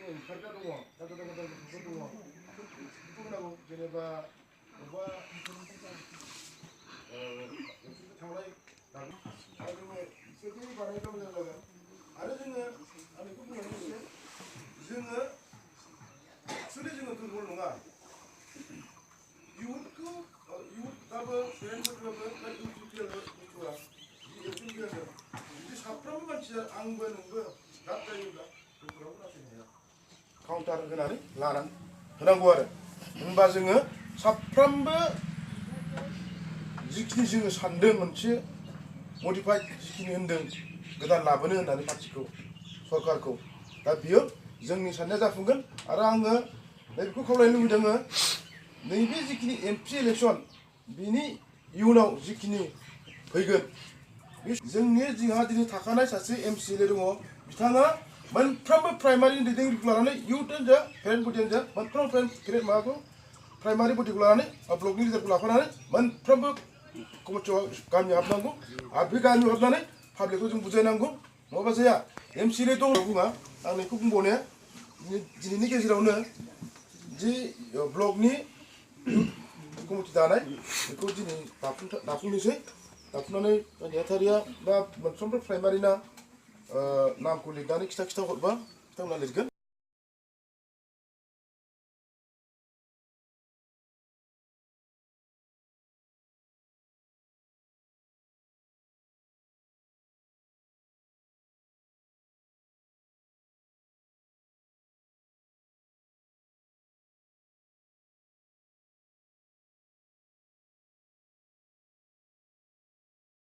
ओंखारग्रा दङ दा गोदान गोदान गथ'फोर दङ बेखौ होनांगौ जेनेबा बबेबा थांनाय आरो जोङो सेथि बानायब्ला मोजां जागोन आरो जोङो आं बेखौ बुंनो एसे जोङो एक्सुवेलि जोङो दुरबल नङा इयुथखौ इयुथआबो पेरेन्टफोरबाबो दा इउटिपिएल बुस्थुआ जि इउटिपिएल जुदि साफ्रोमबो मानसिया आंबो नोंबो दाद जायोब्ला गथ'फोराबो नासयनो हाया काउन्टार होनानै लानानै होनांगौ आरो होनबा जोङो साफ्रोमबो जिखिनि जोङो सानदों मोनसे मडिफाइड जिखिनि होनदों गोदान लाबोनो होननानै पार्टिखौ सरकारखौ दा बियो जोंनि साननाया जाफुंगोन आरो आङो बेखौ खावलायनो लुबैदों नैबे जिखिनि एमपि इलेक्सन बिनि इयुनाव जिखिनि फैगोन बे जोंनि जोंहा दिनै थाखानाय सासे एमसिएलए दङ बिथाङा मोनफ्रोमबो प्राइमारि दैदेनगिरिखौ लानानै इयुथ जा पेरेन्ट बडियानो जा मोनफ्रोमबो माबाखौ प्राइमारि बडिखौ लानानै ब्लकनि लिडारखौ लाफानानै मोनफ्रोमबो कमिटियाव गामियाव हाबनांगौ आरो बे गामियाव हाबनानै पाब्लिकखौ जों बुजायनांगौ नङाबा जाया एमसिएलए दं बुङा आं बेखौ बुंबावनाया दिनैनि गेजेरावनो जि ब्लकनि कमिटि दानाय बेखौ दिनै दाफुंनोसै दाफुंनानै नेहाथारिया बा मोनफ्रोमबो प्राइमारिना नामखौ लिरनानै खिथा हरबा बिथांमोना लिरगोन